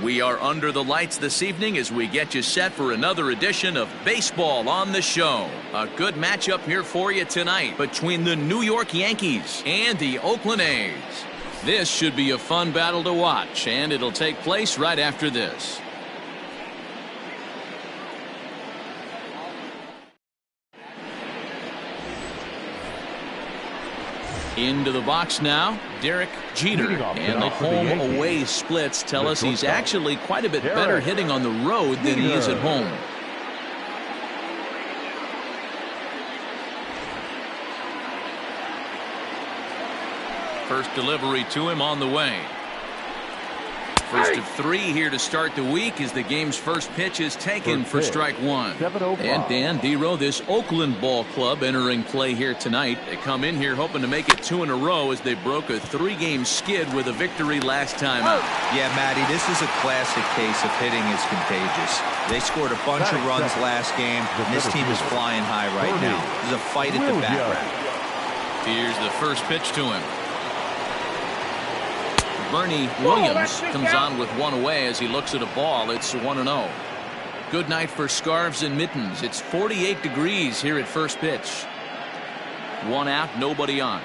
We are under the lights this evening as we get you set for another edition of Baseball on the Show. A good matchup here for you tonight between the New York Yankees and the Oakland A's. This should be a fun battle to watch, and it'll take place right after this. Into the box now, Derek Jeter, and the home-away splits tell us he's actually quite a bit better hitting on the road than he is at home. First delivery to him on the way. First of 3 here to start the week as the game's first pitch is taken for strike one. And Dan Dero, this Oakland ball club entering play here tonight. They come in here hoping to make it 2 in a row as they broke a 3-game skid with a victory last time out. Yeah, Matty, this is a classic case of hitting is contagious. They scored a bunch of runs last game, and this team is flying high right now. There's a fight at the back rack. Here's the first pitch to him. Bernie Williams comes on with one away as he looks at a ball. It's 1-0. Good night for scarves and mittens. It's 48 degrees here at first pitch. 1 out, nobody on.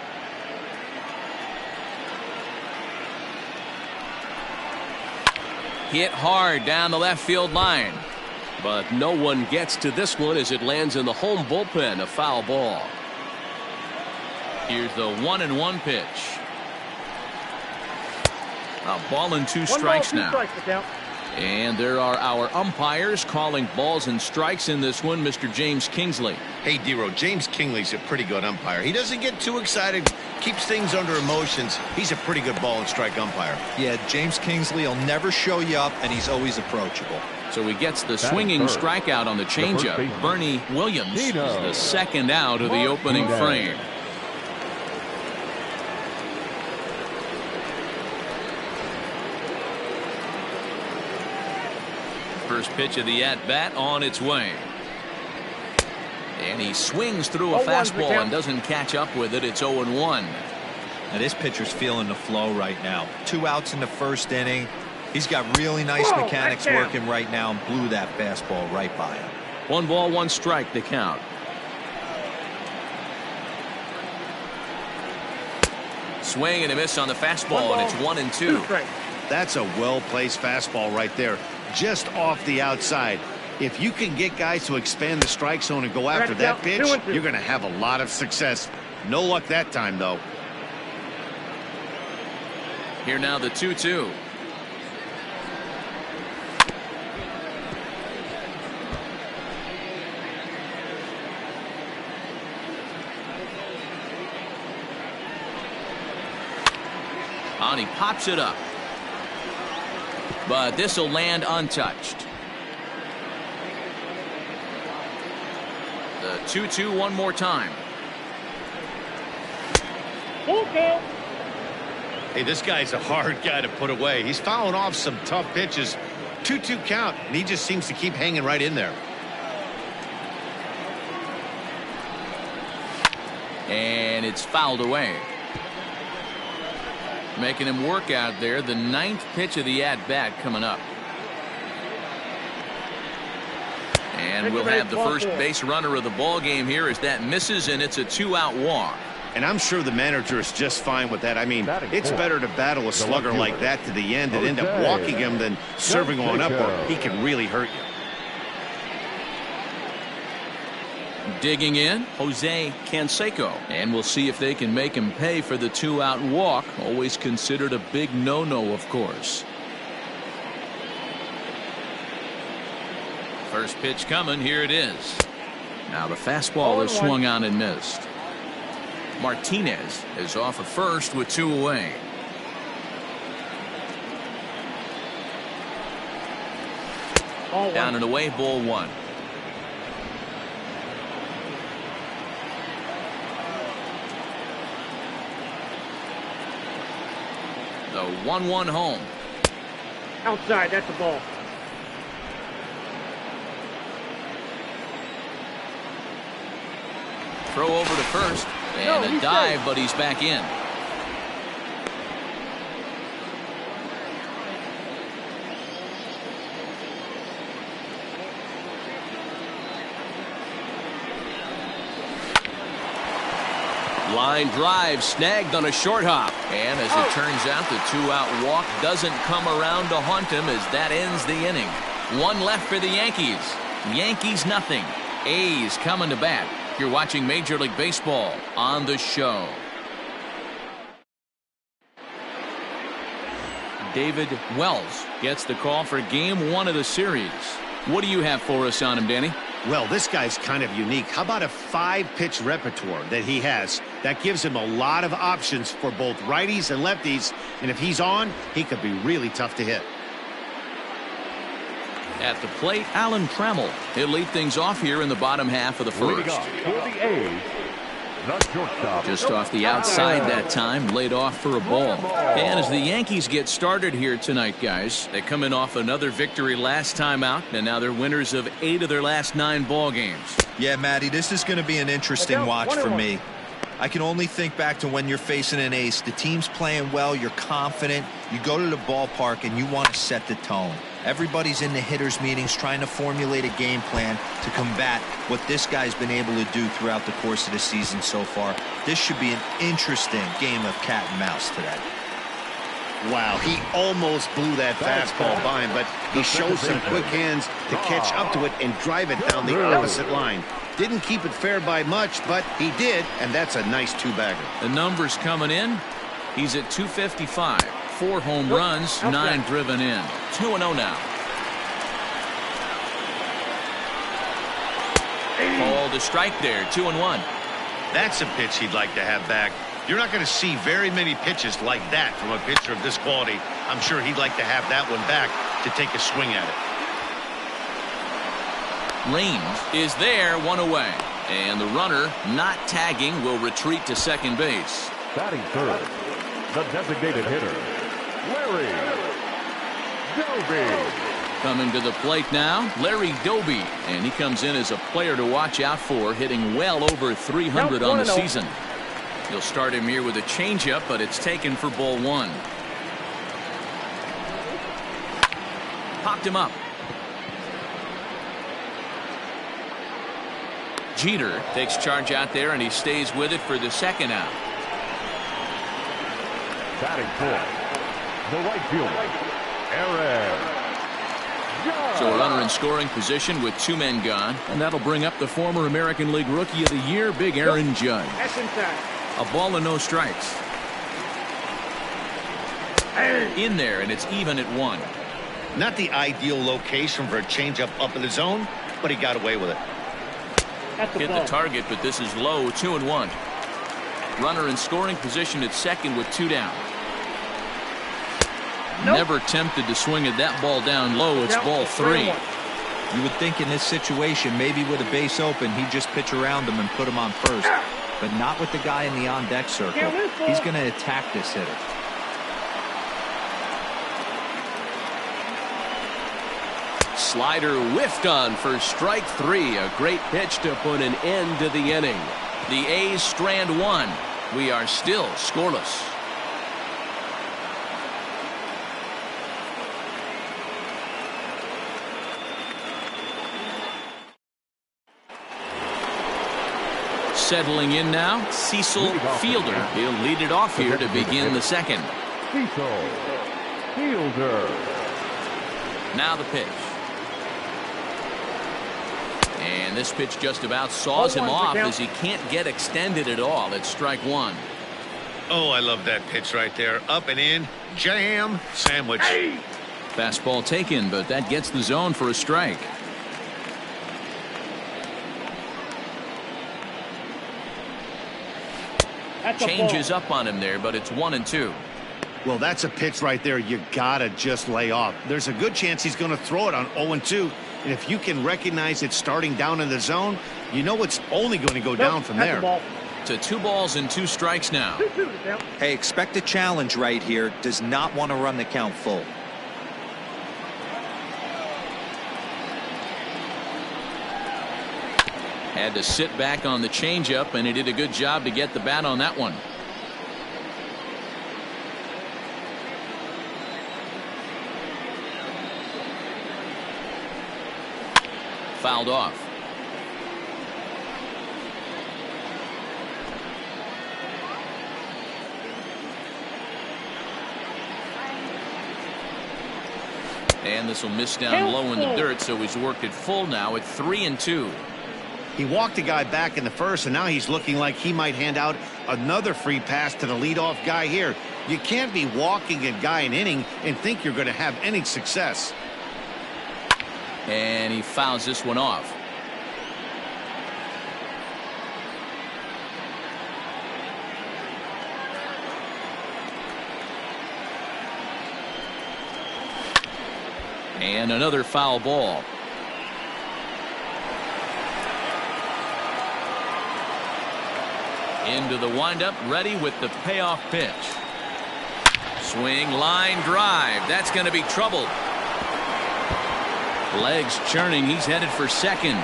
Hit hard down the left field line. But no one gets to this one as it lands in the home bullpen. A foul ball. Here's the 1-1 pitch. A ball and 2 strikes now. And there are our umpires calling balls and strikes in this one. Mr. James Kingsley. Hey, Dero, James Kingsley's a pretty good umpire. He doesn't get too excited, keeps things under emotions. He's a pretty good ball and strike umpire. Yeah, James Kingsley will never show you up, and he's always approachable. So he gets the swinging strikeout on the changeup. Bernie Williams is the second out of the opening frame. First pitch of the at-bat on its way. And he swings through a fastball and doesn't catch up with it. It's 0-1. Now this pitcher's feeling the flow right now. 2 outs in the first inning. He's got really nice mechanics working right now and blew that fastball right by him. 1 ball, 1 strike, the count. Swing and a miss on the fastball, and it's 1-2. That's a well-placed fastball right there. Just off the outside. If you can get guys to expand the strike zone and go after that pitch, you're going to have a lot of success. No luck that time, though. Here now the 2-2. And he pops it up. But this will land untouched. The 2-2 one more time. Hey, this guy's a hard guy to put away. He's fouling off some tough pitches. 2-2 count, and he just seems to keep hanging right in there. And it's fouled away. Making him work out there. The 9th pitch of the at-bat coming up. And we'll have the first base runner of the ball game here as that misses, and it's a 2-out walk. And I'm sure the manager is just fine with that. I mean, it's better to battle a slugger like that to the end and end up walking him than serving on up, or he can really hurt you. Digging in, Jose Canseco. And we'll see if they can make him pay for the 2-out walk. Always considered a big no-no, of course. First pitch coming. Here it is. Now the fastball is swung on and missed. Martinez is off at first with 2 away. Down and away, ball 1. The 1-1 home. Outside, that's the ball. Throw over to first. And a dive, but he's back in. Line drive snagged on a short hop. And as it turns out, the 2-out walk doesn't come around to haunt him as that ends the inning. One left for the Yankees. Yankees nothing. A's coming to bat. You're watching Major League Baseball on the show. David Wells gets the call for game 1 of the series. What do you have for us on him, Danny? Well, this guy's kind of unique. How about a 5-pitch repertoire that he has? That gives him a lot of options for both righties and lefties. And if he's on, he could be really tough to hit. At the plate, Alan Trammell. He'll lead things off here in the bottom half of the first. Just off the outside that time, laid off for a ball. And as the Yankees get started here tonight, guys, they come in off another victory last time out, and now they're winners of 8 of their last 9 ball games. Yeah, Matty, this is going to be an interesting watch for me. I can only think back to when you're facing an ace. The team's playing well, you're confident, you go to the ballpark and you want to set the tone. Everybody's in the hitters meetings trying to formulate a game plan to combat what this guy's been able to do throughout the course of the season so far. This should be an interesting game of cat and mouse today. Wow, he almost blew that fastball by him, but he showed some quick hands to catch up to it and drive it down the opposite line. Didn't keep it fair by much, but he did, and that's a nice 2-bagger. The numbers coming in. He's at 255. 4 home runs, 9 driven in. 2-0 now. Called a strike there, 2-1. That's a pitch he'd like to have back. You're not going to see very many pitches like that from a pitcher of this quality. I'm sure he'd like to have that one back to take a swing at it. Range is there, 1 away. And the runner, not tagging, will retreat to second base. Batting third, the designated hitter, Larry Doby. Coming to the plate now, Larry Doby. And he comes in as a player to watch out for, hitting well over 300 on the season. You'll start him here with a changeup, but it's taken for ball 1. Popped him up. Jeter takes charge out there, and he stays with it for the second out. Batting fourth, the right fielder, Aaron. So a runner in scoring position with 2 men gone, and that'll bring up the former American League Rookie of the Year, Big Aaron Judge. A ball and no strikes. In there, and it's even at 1. Not the ideal location for a changeup up in the zone, but he got away with it. Hit the target, but this is low, 2-1. Runner in scoring position at second with 2 down. Never tempted to swing at that ball down low. It's ball 3. You would think in this situation, maybe with a base open, he'd just pitch around him and put him on first. But not with the guy in the on-deck circle. He's going to attack this hitter. Slider whiffed on for strike 3. A great pitch to put an end to the inning. The A's strand 1. We are still scoreless. Settling in now, Cecil Fielder. He'll lead it off here to begin the second. Cecil Fielder. Now the pitch. And this pitch just about saws him off as he can't get extended at all. It's strike 1. Oh, I love that pitch right there. Up and in, jam, sandwich. Fastball taken, but that gets the zone for a strike. Changes up on him there, but it's 1-2. Well, that's a pitch right there you gotta just lay off. There's a good chance he's going to throw it on 0-2, and if you can recognize it starting down in the zone, you know it's only going to go down from there. To 2 balls and 2 strikes now. Hey, expect a challenge right here. Does not want to run the count full. Had to sit back on the changeup, and he did a good job to get the bat on that one. Fouled off. And this will miss down low in the dirt, so he's worked it full now at 3-2. He walked a guy back in the first, and now he's looking like he might hand out another free pass to the leadoff guy here. You can't be walking a guy an inning and think you're going to have any success. And he fouls this one off. And another foul ball. Into the windup, ready with the payoff pitch. Swing, line drive. That's going to be trouble. Legs churning. He's headed for second.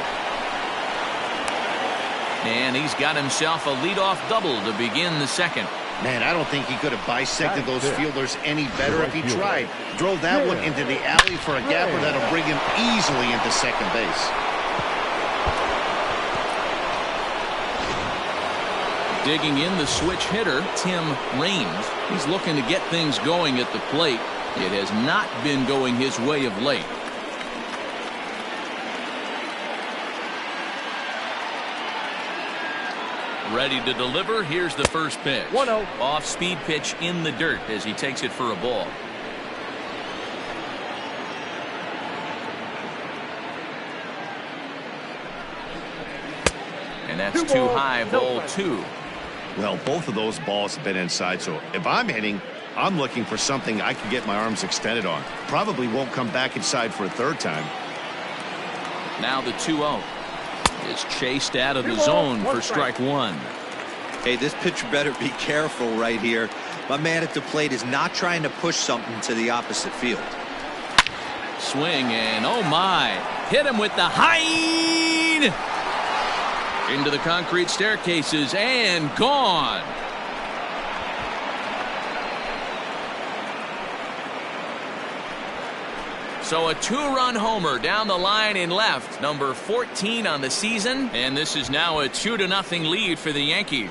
And he's got himself a leadoff double to begin the second. Man, I don't think he could have bisected those fielders any better if he tried. Drove that one into the alley for a gapper that'll bring him easily into second base. Digging in the switch hitter, Tim Raines. He's looking to get things going at the plate. It has not been going his way of late. Ready to deliver. Here's the first pitch. 1-0. Off-speed pitch in the dirt as he takes it for a ball. And that's too high, ball 2. Well, both of those balls have been inside, so if I'm hitting, I'm looking for something I can get my arms extended on. Probably won't come back inside for a third time. Now the 2-0. Is chased out of the zone for strike 1. Hey, this pitcher better be careful right here. My man at the plate is not trying to push something to the opposite field. Swing, and oh my, hit him with the high into the concrete staircases and gone. So a 2-run homer down the line in left, number 14 on the season, and this is now a 2-0 lead for the Yankees.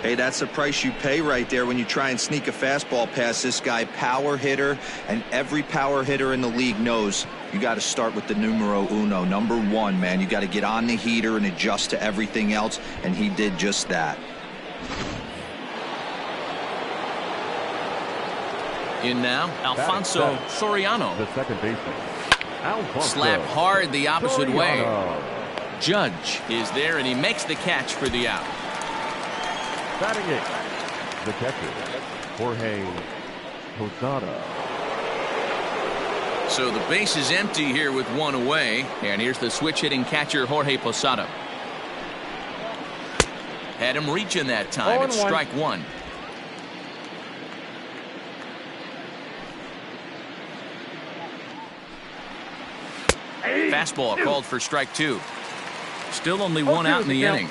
Hey, that's the price you pay right there when you try and sneak a fastball past this guy. Power hitter, and every power hitter in the league knows you got to start with the numero uno, number 1, man. You got to get on the heater and adjust to everything else, and he did just that. In now, Alfonso Soriano. The second baseman. Slap hard the opposite way. Judge is there, and he makes the catch for the out. Batting it, the catcher, Jorge Posada. So the base is empty here with 1 away, and here's the switch-hitting catcher Jorge Posada. Had him reaching that time. It's strike 1. Fastball called for strike 2. Still only 1 out in the inning.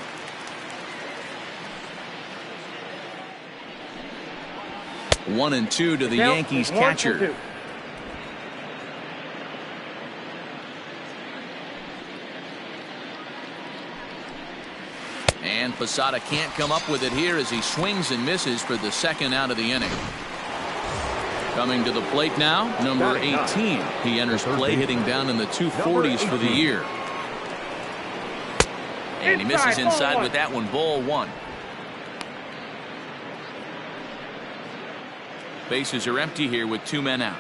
One and 2 to the Yankees catcher. And Posada can't come up with it here as he swings and misses for the second out of the inning. Coming to the plate now, number 18. He enters play hitting down in the 240s for the year. And he misses inside with that one, ball 1. Bases are empty here with 2 men out.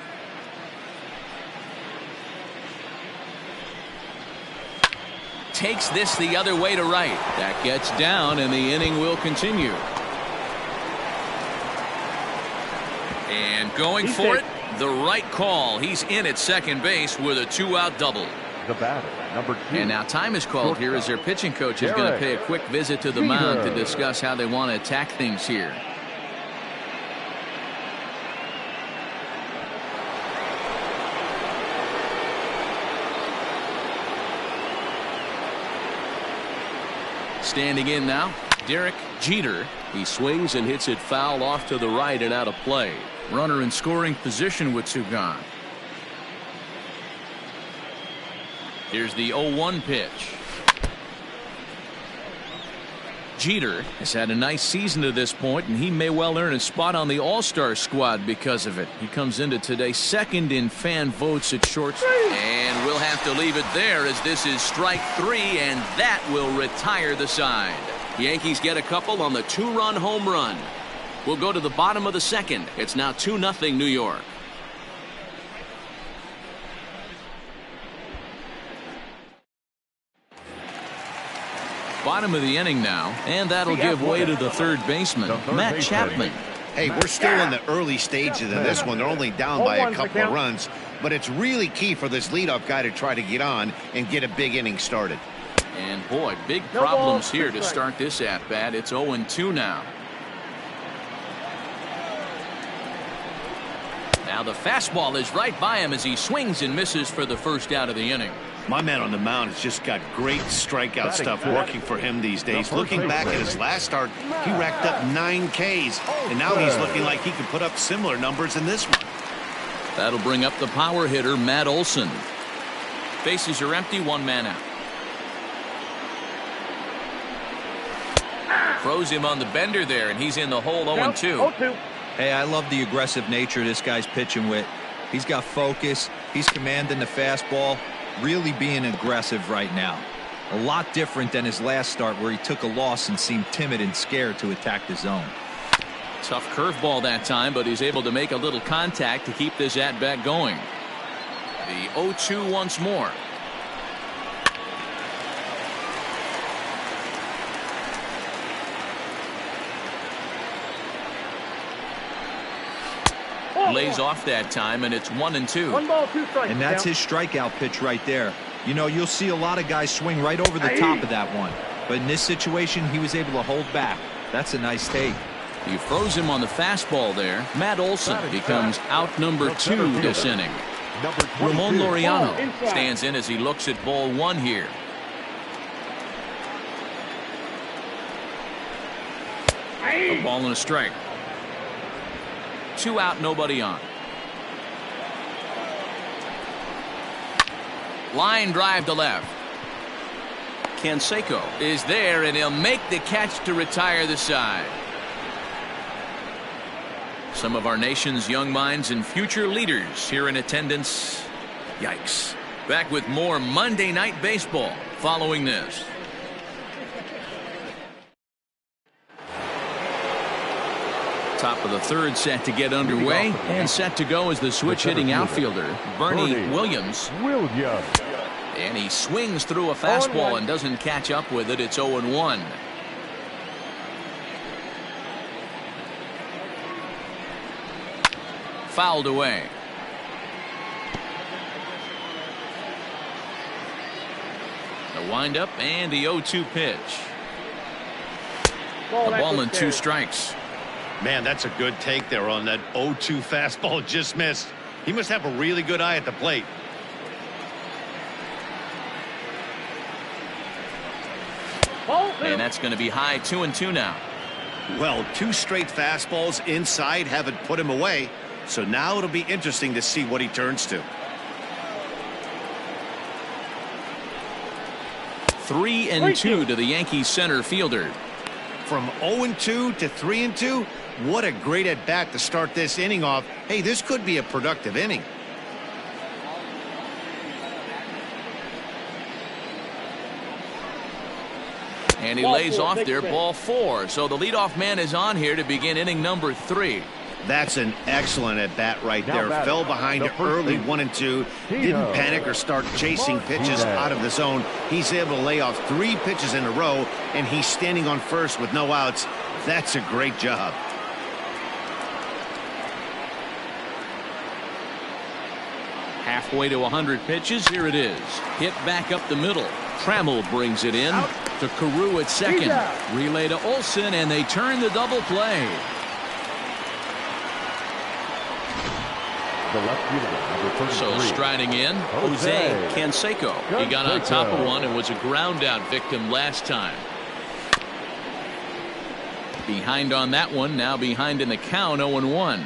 Takes this the other way to right. That gets down, and the inning will continue. And going for it, the right call. He's in at second base with a 2-out double. The batter, number 2. And now time is called here as their pitching coach is going to pay a quick visit to the mound to discuss how they want to attack things here. Standing in now, Derek Jeter. He swings and hits it foul off to the right and out of play. Runner in scoring position with 2 gone. Here's the 0-1 pitch. Jeter has had a nice season to this point, and he may well earn a spot on the All-Star squad because of it. He comes into today second in fan votes at shortstop. And we'll have to leave it there as this is strike 3, and that will retire the side. The Yankees get a couple on the 2-run home run. We'll go to the bottom of the second. It's now 2-0 New York. Bottom of the inning now, and that'll give way to the third baseman, Matt Chapman. Hey, we're still in the early stages of this one. They're only down by a couple of runs, but it's really key for this leadoff guy to try to get on and get a big inning started. And boy, big problems here to start this at-bat. It's 0-2 now. Now the fastball is right by him as he swings and misses for the first out of the inning. My man on the mound has just got great strikeout stuff working for him these days. Looking back at his last start, he racked up 9 Ks, and now he's looking like he can put up similar numbers in this one. That'll bring up the power hitter, Matt Olson. Bases are empty, 1 man out. Throws him on the bender there, and he's in the hole 0-2. Hey, I love the aggressive nature this guy's pitching with. He's got focus. He's commanding the fastball. Really being aggressive right now. A lot different than his last start where he took a loss and seemed timid and scared to attack the zone. Tough curveball that time, but he's able to make a little contact to keep this at-bat going. The 0-2 once more. Lays off that time, and it's 1-2. 1 ball, 2 strikes. And that's his strikeout pitch right there. You know, you'll see a lot of guys swing right over the top of that one. But in this situation, he was able to hold back. That's a nice take. He froze him on the fastball there. Matt Olson becomes out number 2 this inning. Ramon Laureano stands in as he looks at ball 1 here. A ball and a strike. 2 out, nobody on. Line drive to left. Canseco is there, and he'll make the catch to retire the side. Some of our nation's young minds and future leaders here in attendance. Yikes. Back with more Monday Night Baseball following this. Top of the third set to get underway, and set to go is the switch hitting outfielder, Bernie Williams. And he swings through a fastball and doesn't catch up with it. It's 0-1. Fouled away. The windup and the 0-2 pitch. A ball and 2 strikes. Man, that's a good take there on that 0-2 fastball. Just missed. He must have a really good eye at the plate. And that's going to be high. 2-2 now. Well, 2 straight fastballs inside haven't put him away. So now it'll be interesting to see what he turns to. 3-2 to the Yankees center fielder. From 0-2 to 3-2, what a great at bat to start this inning off. Hey, this could be a productive inning. And he lays off there, ball 4. So the leadoff man is on here to begin inning number 3. That's an excellent at bat right there. Fell behind early 1-2. Didn't panic or start chasing pitches out of the zone. He's able to lay off 3 pitches in a row, and he's standing on first with no outs. That's a great job. Halfway to 100 pitches. Here it is. Hit back up the middle. Trammell brings it in to Carew at second. Relay to Olson, and they turn the double play. So striding in, Jose Canseco. He got on top of one and was a ground out victim last time. Behind on that one, now behind in the count, 0-1.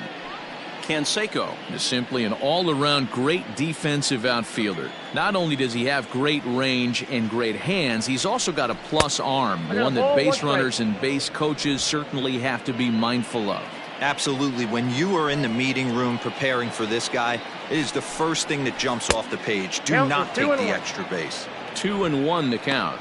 Canseco is simply an all-around great defensive outfielder. Not only does he have great range and great hands, he's also got a plus arm, one that base runners and base coaches certainly have to be mindful of. Absolutely. When you are in the meeting room preparing for this guy, it is the first thing that jumps off the page. Do not take the extra base. 2-1 the count.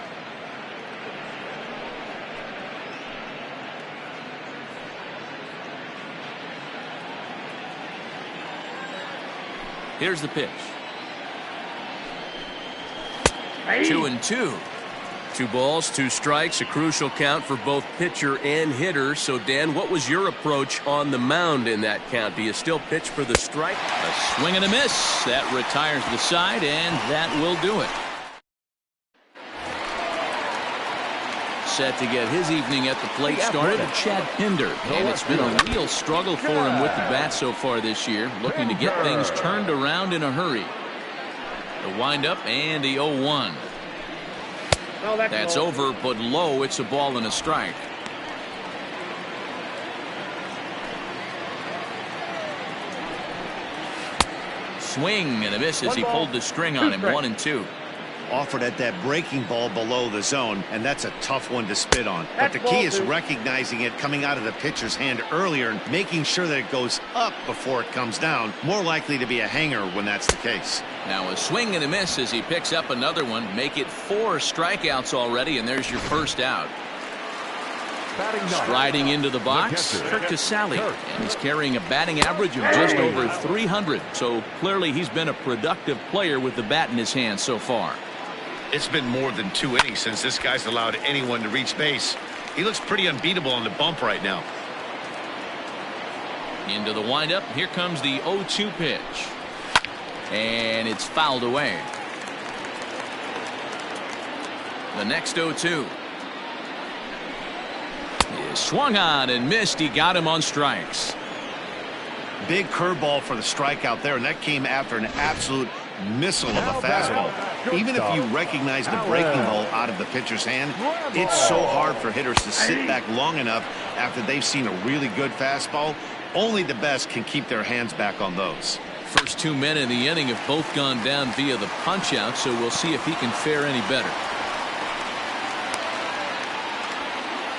Here's the pitch. 2-2. 2 balls, 2 strikes, a crucial count for both pitcher and hitter. So, Dan, what was your approach on the mound in that count? Do you still pitch for the strike? A swing and a miss. That retires the side, and that will do it. Set to get his evening at the plate started, Chad Pinder, and it's been a real struggle for him with the bat so far this year, looking to get things turned around in a hurry. The windup and the 0-1. That's over, but low. It's a ball and a strike. Swing and a miss as he pulled the string on him. 1-2. Offered at that breaking ball below the zone, and that's a tough one to spit on. But the key is recognizing it coming out of the pitcher's hand earlier and making sure that it goes up before it comes down. More likely to be a hanger when that's the case. Now a swing and a miss as he picks up another one. Make it 4 strikeouts already, and there's your first out. Striding into the box, Kurt Casale, and he's carrying a batting average of just over 300. So clearly he's been a productive player with the bat in his hand so far. It's been more than 2 innings since this guy's allowed anyone to reach base. He looks pretty unbeatable on the bump right now. Into the windup. Here comes the 0-2 pitch. And it's fouled away. The next 0-2. He swung on and missed. He got him on strikes. Big curveball for the strikeout there, and that came after an absolute missile of a fastball. Even if you recognize the breaking ball out of the pitcher's hand, it's so hard for hitters to sit back long enough after they've seen a really good fastball. Only the best can keep their hands back on those. First 2 men in the inning have both gone down via the punch out, so we'll see if he can fare any better.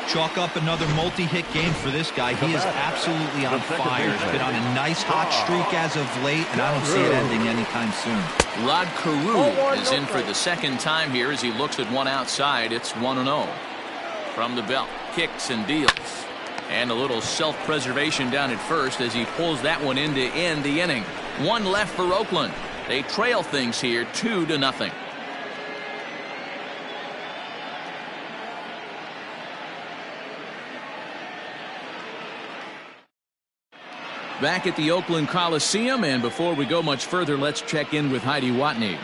Chalk up another multi-hit game for this guy. He is absolutely on fire. He's been on a nice hot streak as of late, and I don't see it ending anytime soon. Rod Carew is in for the second time here as he looks at one outside. It's 1-0. From the belt, kicks and deals. And a little self-preservation down at first as he pulls that one in to end the inning. 1 left for Oakland. They trail things here 2-0. Back at the Oakland Coliseum, and before we go much further, let's check in with Heidi Watney.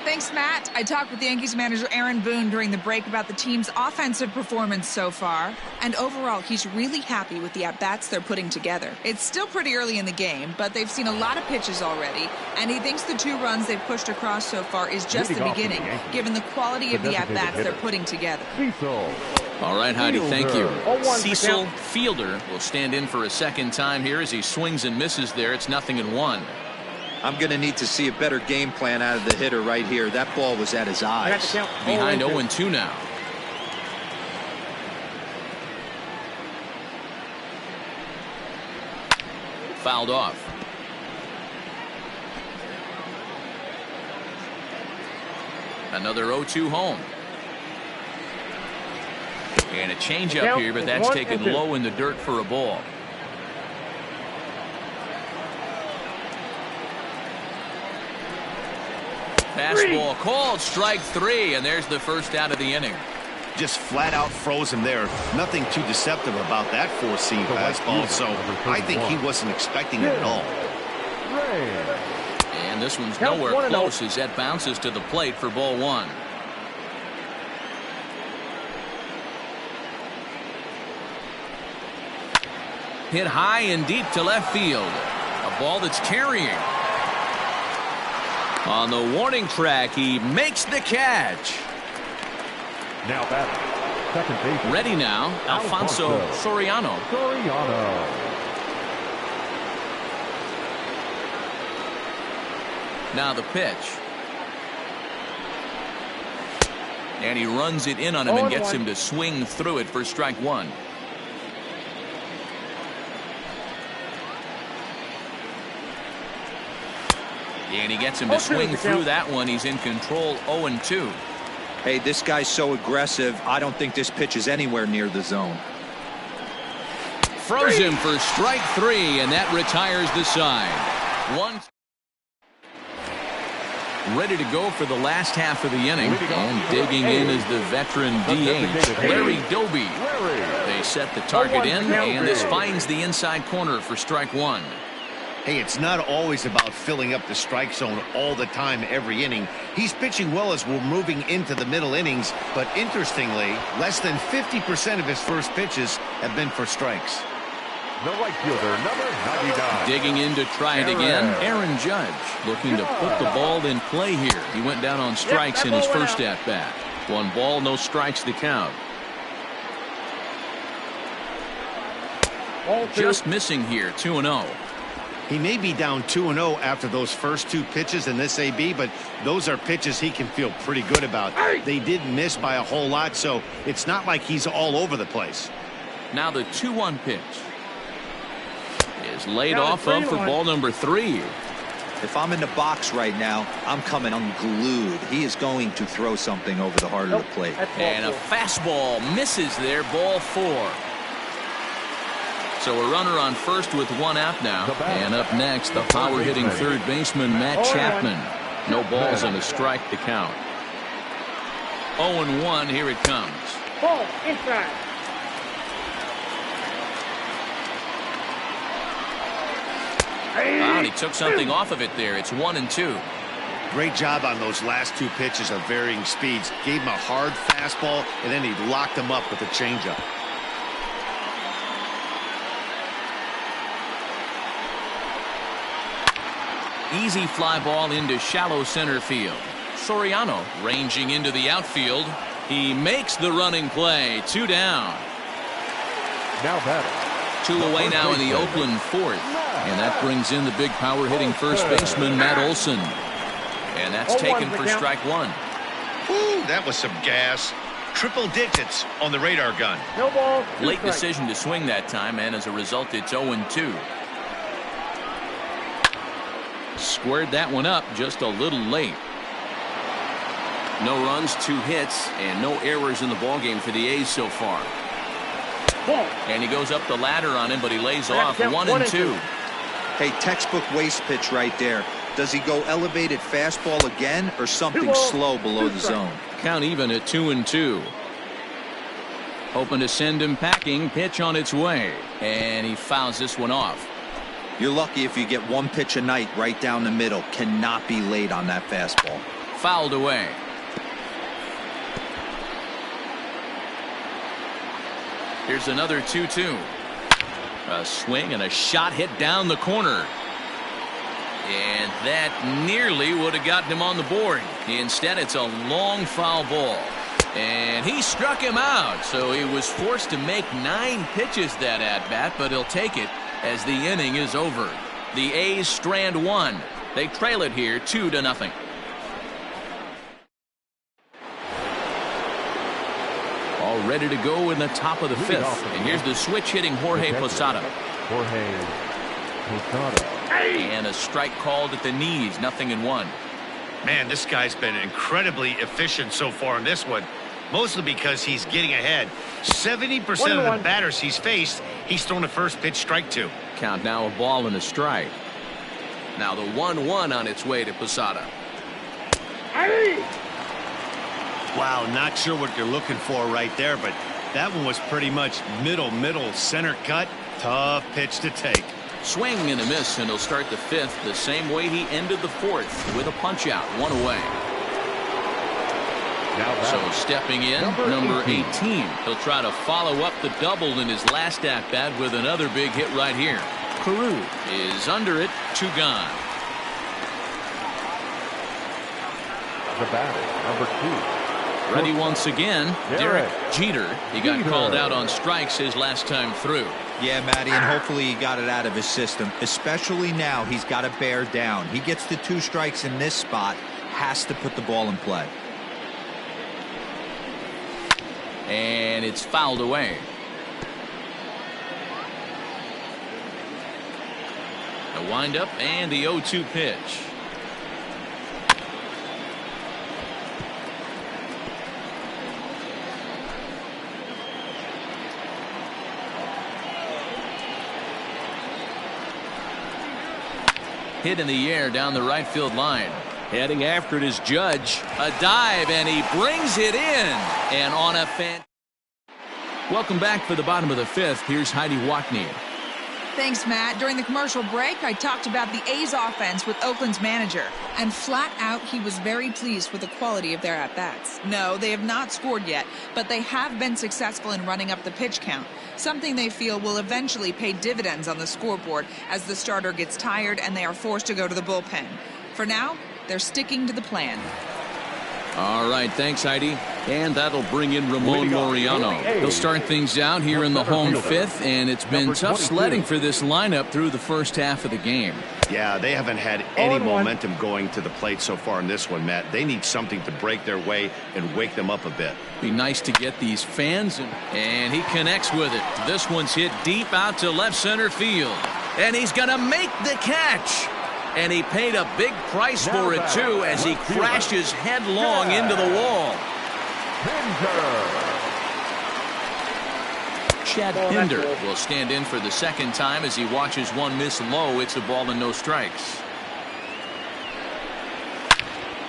Thanks, Matt. I talked with Yankees manager Aaron Boone during the break about the team's offensive performance so far, and overall, he's really happy with the at-bats they're putting together. It's still pretty early in the game, but they've seen a lot of pitches already, and he thinks the 2 runs they've pushed across so far is just the beginning, given the quality of the at-bats they're putting together. All right, Heidi, thank you. Cecil Fielder will stand in for a second time here as he swings and misses there. It's 0-1. I'm going to need to see a better game plan out of the hitter right here. That ball was at his eyes. Behind 0-2 now. Fouled off. Another 0-2 home. And a changeup here, but that's taken low in the dirt for a ball. Fastball called, strike 3, and there's the first out of the inning. Just flat out froze him there. Nothing too deceptive about that 4-seam fastball, so I think he wasn't expecting it at all. And this one's nowhere close as that bounces to the plate for ball 1. Hit high and deep to left field. A ball that's carrying. On the warning track, he makes the catch. Now batting, second base. Ready now, Alfonso Soriano. Now the pitch. And he runs it in on him and gets him to swing through it for strike one. And he gets him to swing through that one. He's in control, 0-2. Hey, this guy's so aggressive. I don't think this pitch is anywhere near the zone. Froze him for strike three, and that retires the side. One. Ready to go for the last half of the inning, and digging in is the veteran DH, Larry Doby. They set the target in, and this finds the inside corner for strike one. Hey, it's not always about filling up the strike zone all the time every inning. He's pitching well as we're moving into the middle innings, but interestingly, less than 50% of his first pitches have been for strikes. The right fielder, number 99. Digging in to try it again, Aaron Judge looking to put the ball in play here. He went down on strikes in his first at-bat. 1 ball, no strikes to count. Just missing here, 2-0. He may be down 2-0 after those first 2 pitches in this AB, but those are pitches he can feel pretty good about. They did miss by a whole lot, so it's not like he's all over the place. Now the 2-1 pitch is laid off of for ball number 3. If I'm in the box right now, I'm coming unglued. He is going to throw something over the heart of the plate. And a fastball misses there, ball 4. So a runner on first with 1 out now. And up next, the power-hitting third baseman, Matt Chapman. No balls and a strike to count. 0-1, here it comes. Ball inside. Wow, he took something off of it there. It's 1-2. Great job on those last 2 pitches of varying speeds. Gave him a hard fastball, and then he locked him up with a changeup. Easy fly ball into shallow center field. Soriano ranging into the outfield. He makes the running play. 2 down. Now batting. 2 away now in the Oakland 4th. And that brings in the big power-hitting first baseman, Matt Olson. And that's taken for strike 1. Woo, that was some gas. Triple digits on the radar gun. No ball. Late decision to swing that time, and as a result, it's 0-2. Squared that one up just a little late. No runs, 2 hits, and no errors in the ballgame for the A's so far. And he goes up the ladder on him, but he lays off 1-2. Hey, textbook waste pitch right there. Does he go elevated fastball again or something slow below the zone? Count even at 2-2. Hoping to send him packing. Pitch on its way. And he fouls this one off. You're lucky if you get 1 pitch a night right down the middle. Cannot be late on that fastball. Fouled away. Here's another 2-2. A swing and a shot hit down the corner. And that nearly would have gotten him on the board. Instead, it's a long foul ball. And he struck him out. So he was forced to make 9 pitches that at-bat, but he'll take it as the inning is over. The A's strand 1. They trail it here 2-0. All ready to go in the top of the 5th. And here's the switch hitting Jorge Posada. And a strike called at the knees. 0-1. Man, this guy's been incredibly efficient so far in this one. Mostly because he's getting ahead. 70% of the batters he's faced, he's thrown a first pitch strike to. Count now a ball and a strike. Now the 1-1 on its way to Posada. Wow, not sure what you're looking for right there, but that one was pretty much middle center cut. Tough pitch to take. Swing and a miss, and he'll start the 5th the same way he ended the 4th with a punch out, 1 away. So stepping in, number 18. He'll try to follow up the double in his last at-bat with another big hit right here. Carew is under it, 2 gone. The batter, number 2. Ready once again, Derek Jeter. He got called out on strikes his last time through. Yeah, Matty, and hopefully he got it out of his system. Especially now, he's got to bear down. He gets the 2 strikes in this spot, has to put the ball in play. And it's fouled away. A windup and the 0-2 pitch. Hit in the air down the right field line. Heading after it is Judge. A dive, and he brings it in. And on a fan. Welcome back for the bottom of the 5th. Here's Heidi Watney. Thanks, Matt. During the commercial break, I talked about the A's offense with Oakland's manager. And flat out, he was very pleased with the quality of their at-bats. No, they have not scored yet, but they have been successful in running up the pitch count. Something they feel will eventually pay dividends on the scoreboard as the starter gets tired and they are forced to go to the bullpen. For now, they're sticking to the plan. All right, thanks, Heidi. And that'll bring in Ramon Laureano. He'll start things out here in the home 5th, and it's been tough sledding for this lineup through the first half of the game. Yeah, they haven't had any momentum going to the plate so far in this one, Matt. They need something to break their way and wake them up a bit. Be nice to get these fans, and he connects with it. This one's hit deep out to left center field, and he's going to make the catch. And he paid a big price for it, too, as he crashes headlong into the wall. Chad Pinder will stand in for the second time as he watches one miss low. It's a ball and no strikes.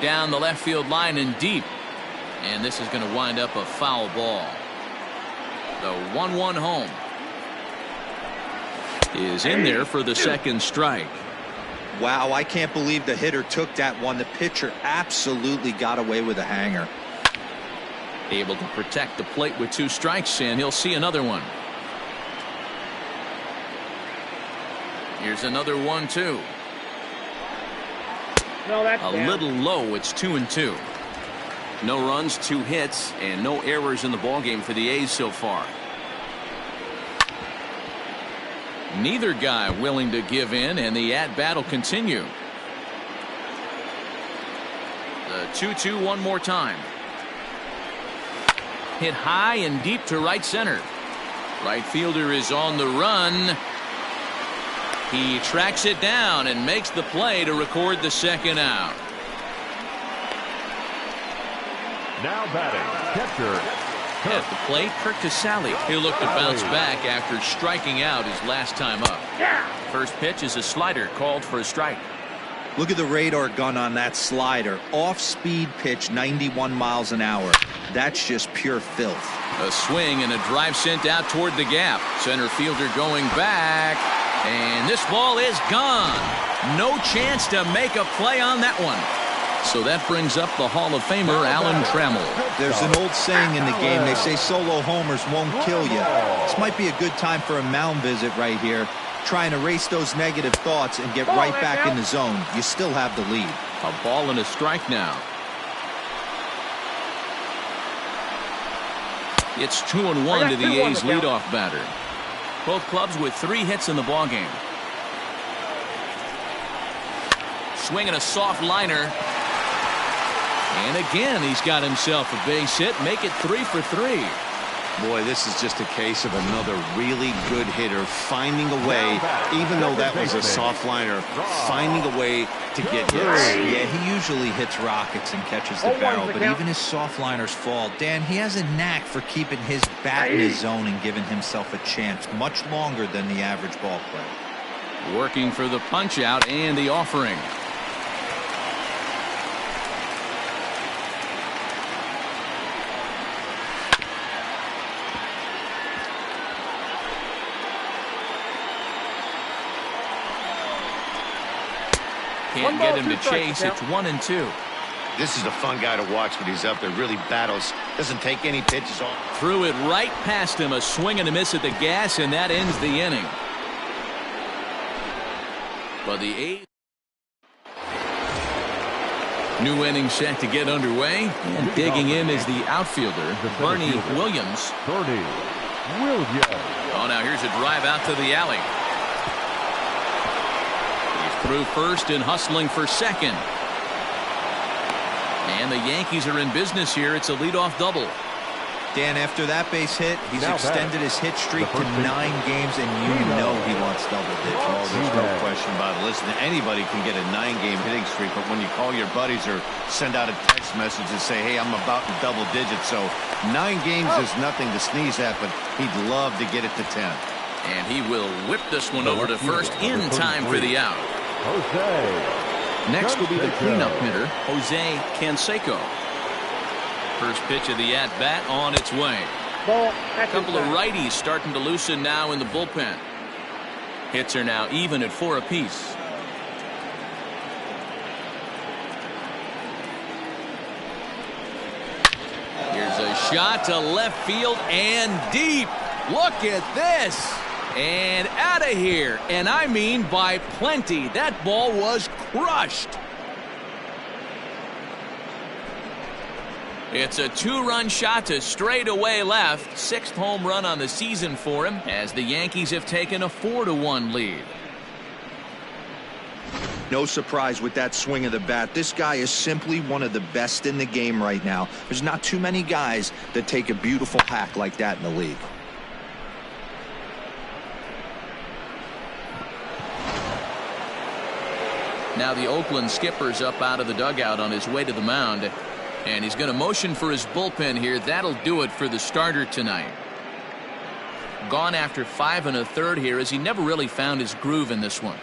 Down the left field line and deep. And this is going to wind up a foul ball. The 1-1 home is in there for the second strike. Wow, I can't believe the hitter took that one. The pitcher absolutely got away with a hanger. Able to protect the plate with 2 strikes, and he'll see another one. Here's another 1-2. No, that's a little low. It's 2-2. No runs, 2 hits, and no errors in the ballgame for the A's so far. Neither guy willing to give in, and the at-bat will continue. The 2-2 one more time. Hit high and deep to right center. Right fielder is on the run. He tracks it down and makes the play to record the second out. Now batting, catcher. At the plate, Kirk Casale. He'll look to bounce back after striking out his last time up. First pitch is a slider called for a strike. Look at the radar gun on that slider. Off-speed pitch, 91 miles an hour. That's just pure filth. A swing and a drive sent out toward the gap. Center fielder going back. And this ball is gone. No chance to make a play on that one. So that brings up the Hall of Famer Alan Trammell. There's an old saying in the game. They say solo homers won't kill you. This might be a good time for a mound visit right here. Try and erase those negative thoughts and get right back in the zone. You still have the lead. A ball and a strike now. It's 2-1 to the A's leadoff batter. Both clubs with 3 hits in the ballgame. Swinging a soft liner. And again, he's got himself a base hit. Make it 3 for 3. Boy, this is just a case of another really good hitter finding a way, even though that was a soft liner, finding a way to get hits. Yeah, he usually hits rockets and catches the barrel, but even his soft liners fall. Dan, he has a knack for keeping his bat in his zone and giving himself a chance much longer than the average ball player. Working for the punch out and the offering. Can't get him to chase. It's 1-2. This is a fun guy to watch when he's up there. Really battles. Doesn't take any pitches off. Threw it right past him. A swing and a miss at the gas, and that ends the inning. But the A's. New inning set to get underway, and digging in is the outfielder, Bernie Williams. Bernie Williams. Oh, now here's a drive out to the alley. He's through first and hustling for second. And the Yankees are in business here. It's a leadoff double. Dan, after that base hit, he's extended his hit streak to 9 games, and you know he wants double digits. Oh, there's no question about it. Listen, anybody can get a 9-game hitting streak, but when you call your buddies or send out a text message and say, hey, I'm about in double digits, so 9 games is nothing to sneeze at, but he'd love to get it to 10. And he will whip this one over to first in time for the out. Next will be the cleanup hitter, Jose Canseco. First pitch of the at-bat on its way. A couple of righties starting to loosen now in the bullpen. Hits are now even at 4 apiece. Here's a shot to left field and deep. Look at this. And out of here. And I mean by plenty. That ball was crushed. It's a 2-run shot to straightaway left. 6th home run on the season for him as the Yankees have taken a 4-1 lead. No surprise with that swing of the bat. This guy is simply one of the best in the game right now. There's not too many guys that take a beautiful hack like that in the league. Now the Oakland skipper's up out of the dugout on his way to the mound. And he's going to motion for his bullpen here. That'll do it for the starter tonight. Gone after 5 1/3 here as he never really found his groove in this one.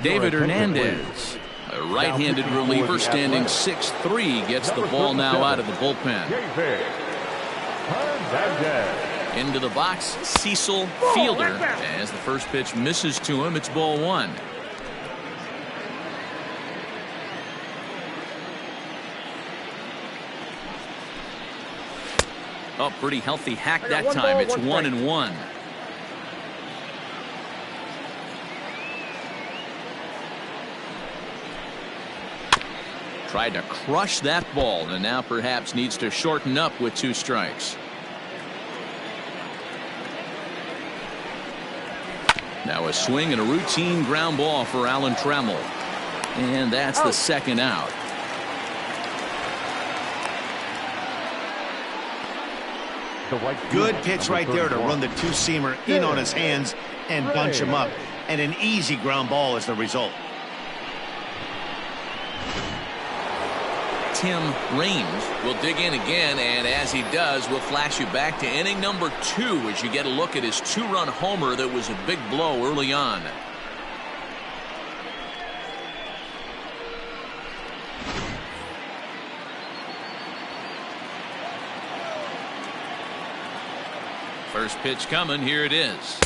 David Hernandez, a right-handed reliever standing 6'3", gets the ball now out of the bullpen. Into the box, Cecil Fielder. As the first pitch misses to him, it's ball 1. Oh, pretty healthy hack that time. It's 1-1. Tried to crush that ball and now perhaps needs to shorten up with 2 strikes. Now a swing and a routine ground ball for Alan Trammell. And that's the second out. Good pitch right there to run the 2-seamer in on his hands and bunch him up. And an easy ground ball is the result. Tim Raines will dig in again, and as he does, we'll flash you back to inning number 2 as you get a look at his 2-run homer that was a big blow early on. First pitch coming. Here it is.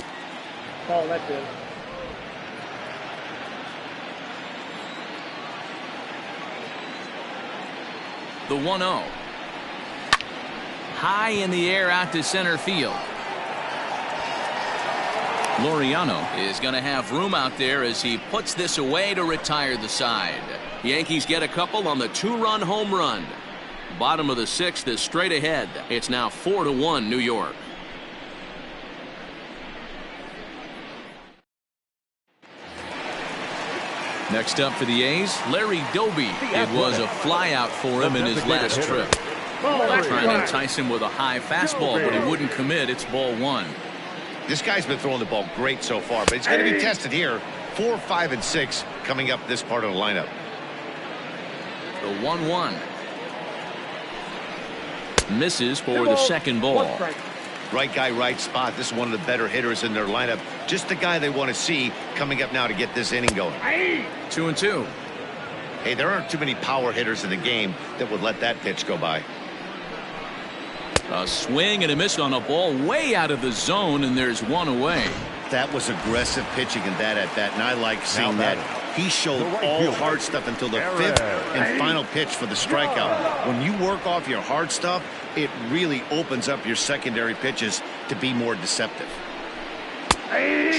Oh, that's it. The 1-0. High in the air out to center field. Laureano is going to have room out there as he puts this away to retire the side. Yankees get a couple on the 2-run home run. Bottom of the 6th is straight ahead. It's now 4-1 New York. Next up for the A's, Larry Doby. It was a flyout for him in his last trip. Trying to entice him with a high fastball, but he wouldn't commit. It's ball 1. This guy's been throwing the ball great so far, but he's going to be tested here. 4, 5, and 6 coming up this part of the lineup. The 1-1. Misses for the second ball. Right guy, right spot. This is one of the better hitters in their lineup. Just the guy they want to see coming up now to get this inning going. 2-2. Hey, there aren't too many power hitters in the game that would let that pitch go by. A swing and a miss on a ball way out of the zone, and there's one away. That was aggressive pitching in that at bat, and I like seeing that. He showed all hard stuff until the 5th and final pitch for the strikeout. When you work off your hard stuff, it really opens up your secondary pitches to be more deceptive.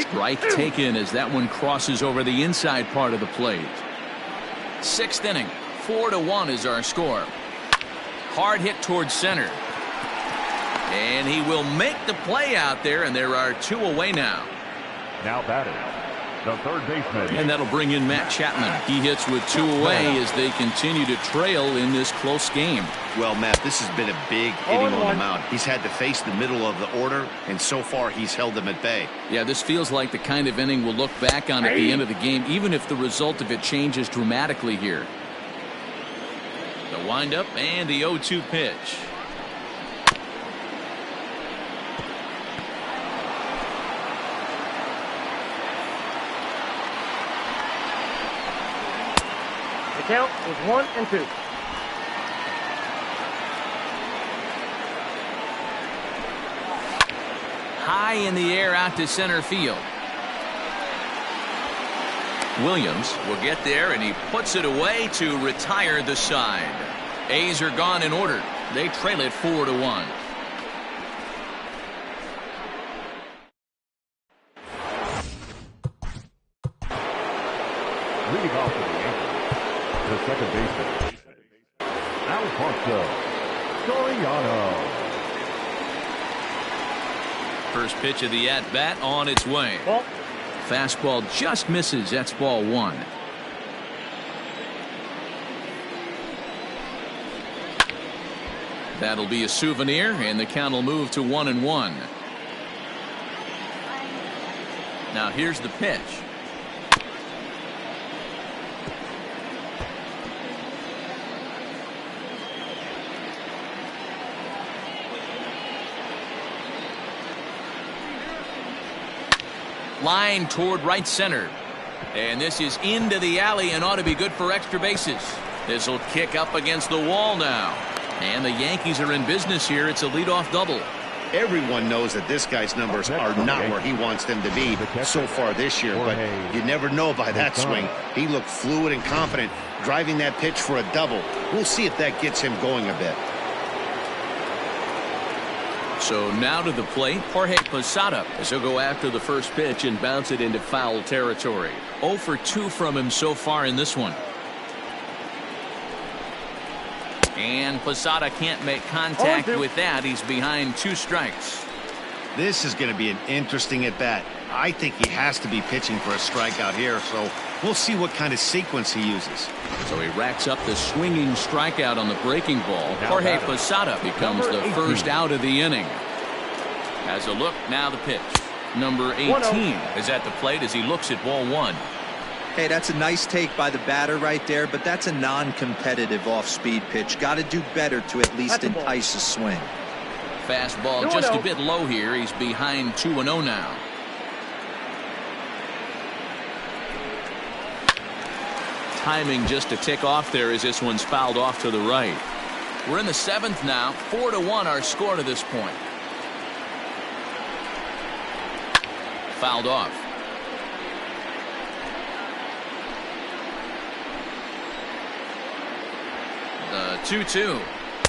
Strike taken as that one crosses over the inside part of the plate. Sixth inning. 4-1 is our score. Hard hit towards center. And he will make the play out there, and there are 2 away now. Now batting, the third baseman. And that'll bring in Matt Chapman. He hits with 2 away as they continue to trail in this close game. Well, Matt, this has been a big inning on the mound. He's had to face the middle of the order, and so far he's held them at bay. Yeah, this feels like the kind of inning we'll look back on at the end of the game, even if the result of it changes dramatically here. The windup and the 0-2 pitch. The count is 1-2. High in the air out to center field. Williams will get there, and he puts it away to retire the side. A's are gone in order. They trail it 4-1. Leading off for the Yankees, the second baseman, Alfonso Soriano. First pitch of the at-bat on its way. Ball. Fastball just misses. That's ball 1. That'll be a souvenir, and the count will move to 1-1. Now here's the pitch. Line toward right center. And this is into the alley and ought to be good for extra bases. This will kick up against the wall now. And the Yankees are in business here. It's a leadoff double. Everyone knows that this guy's numbers are not where he wants them to be so far this year, but you never know by that swing. He looked fluid and confident, driving that pitch for a double. We'll see if that gets him going a bit. So now to the plate, Jorge Posada, as he'll go after the first pitch and bounce it into foul territory. 0 for 2 from him so far in this one. And Posada can't make contact with that. He's behind 2 strikes. This is going to be an interesting at-bat. I think he has to be pitching for a strikeout here, so we'll see what kind of sequence he uses. So he racks up the swinging strikeout on the breaking ball. Jorge Posada becomes the first out of the inning. Has a look, now the pitch. Number 18 is at the plate as he looks at ball 1. Hey, that's a nice take by the batter right there, but that's a non-competitive off-speed pitch. Got to do better to at least entice a swing. Fastball just a bit low here. He's behind 2-0 now. Timing just a tick off there as this one's fouled off to the right. We're in the 7th now. 4-1 our score to this point. Fouled off. The 2-2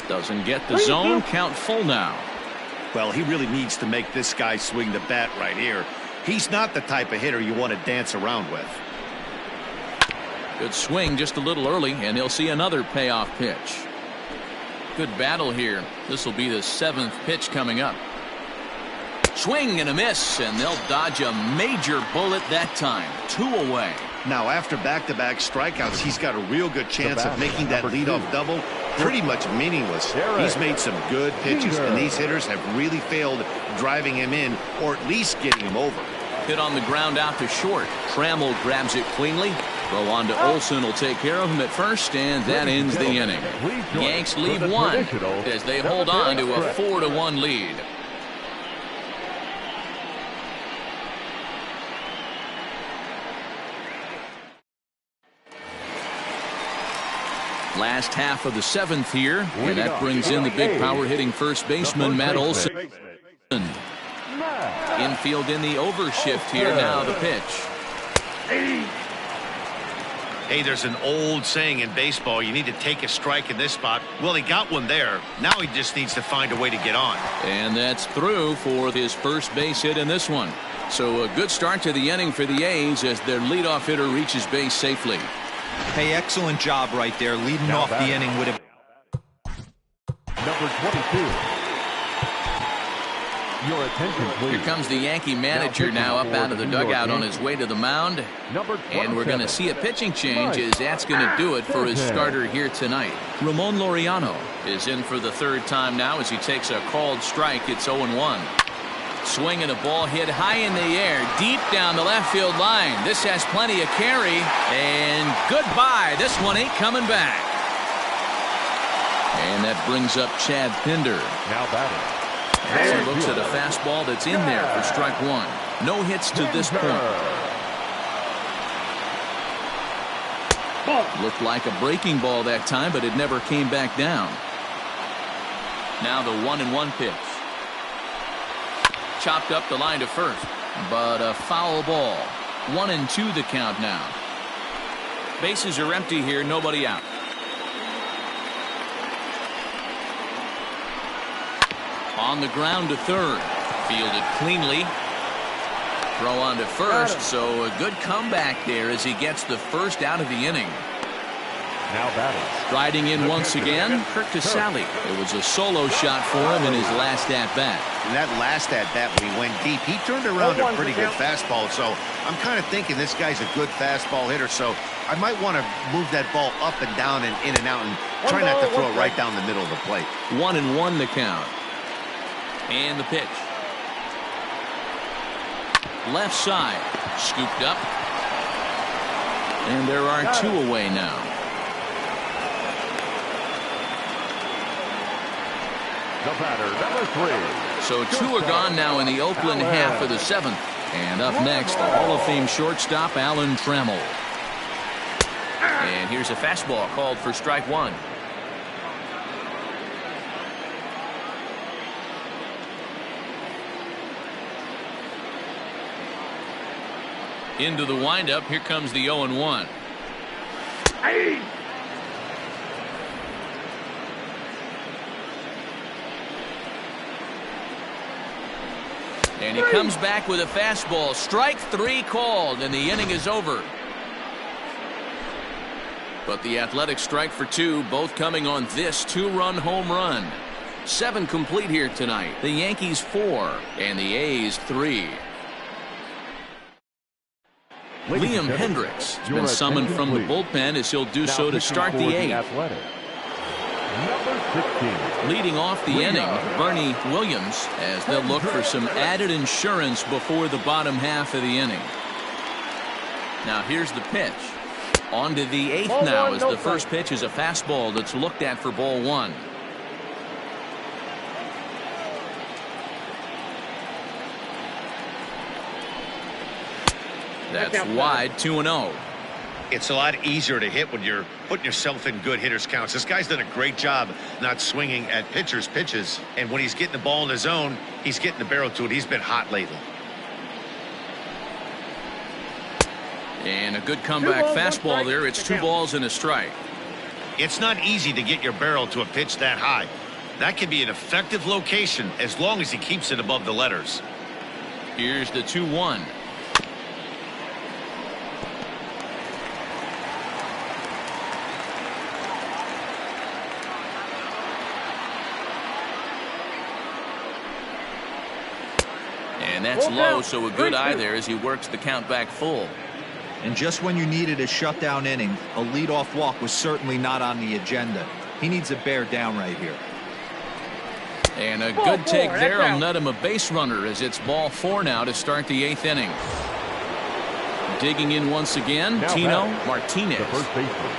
doesn't get the zone. Count full now. Well, he really needs to make this guy swing the bat right here. He's not the type of hitter you want to dance around with. Good swing just a little early, and he'll see another payoff pitch. Good battle here. This will be the 7th pitch coming up. Swing and a miss, and they'll dodge a major bullet that time. 2 away. Now, after back-to-back strikeouts, he's got a real good chance of making that leadoff double pretty much meaningless. He's made some good pitches, and these hitters have really failed driving him in or at least getting him over. Hit on the ground out to short. Trammell grabs it cleanly. Throw on to Olsen will take care of him at first, and that ends the inning. Yanks lead 1 as they hold on to a 4-1 lead. Last half of the 7th here, and that brings in the big power hitting first baseman Matt Olsen. Infield in the overshift here. Now the pitch. Hey, there's an old saying in baseball, you need to take a strike in this spot. Well, he got one there. Now he just needs to find a way to get on. And that's through for his first base hit in this one. So a good start to the inning for the A's as their leadoff hitter reaches base safely. Hey, excellent job right there, leading off the inning with a... Number 22. Your attention, please. Here comes the Yankee manager now up out of the dugout on his way to the mound. And we're going to see a pitching change, as that's going to do it for his starter here tonight. Ramon Laureano is in for the third time now as he takes a called strike. It's 0-1. Swinging a ball hit high in the air, deep down the left field line. This has plenty of carry, and goodbye. This one ain't coming back. And that brings up Chad Pinder. Now batting. As he looks at a fastball that's in there for strike one. No hits to this point. Looked like a breaking ball that time, but it never came back down. Now the 1-1 pitch. Chopped up the line to first, but a foul ball. 1-2 the count now. Bases are empty here, nobody out. On the ground to third. Fielded cleanly. Throw on to first, so a good comeback there as he gets the first out of the inning. Now batting. Striding in once again, Kurt Casale. It was a solo shot for him in his last at-bat. And that last at-bat when he went deep, he turned around a pretty good fastball. So I'm kind of thinking this guy's a good fastball hitter. So I might want to move that ball up and down and in and out and try not to throw it right down the middle of the plate. 1-1 the count. And the pitch. Left side. Scooped up. And there are two away now. The batter, number 3. So two are gone now in the Oakland half of the seventh. And up next, the Hall of Fame shortstop, Alan Trammell. And here's a fastball called for strike one. Into the windup. Here comes the 0-1. And he comes back with a fastball. Strike three called, and the inning is over. But the Athletics strike for two, both coming on this two-run home run. 7 complete here tonight. The Yankees 4 and the A's 3. Liam Hendricks has been summoned from the bullpen as he'll do so to start the 8th. Leading off the inning, Bernie Williams, as they'll look for some added insurance before the bottom half of the inning. Now here's the pitch. On to the 8th now, as the first pitch is a fastball that's looked at for ball 1. That's wide, 2-0. It's a lot easier to hit when you're putting yourself in good hitters counts. This guy's done a great job not swinging at pitchers' pitches. And when he's getting the ball in the zone, he's getting the barrel to it. He's been hot lately. And a good comeback fastball there. It's 2 balls and a strike. It's not easy to get your barrel to a pitch that high. That can be an effective location as long as he keeps it above the letters. Here's the 2-1. And that's low, so a good eye there as he works the count back full. And just when you needed a shutdown inning, a leadoff walk was certainly not on the agenda. He needs to bear down right here. And a good take there will net him a base runner as it's ball 4 now to start the 8th inning. Digging in once again, Tino Martinez. The first baseman,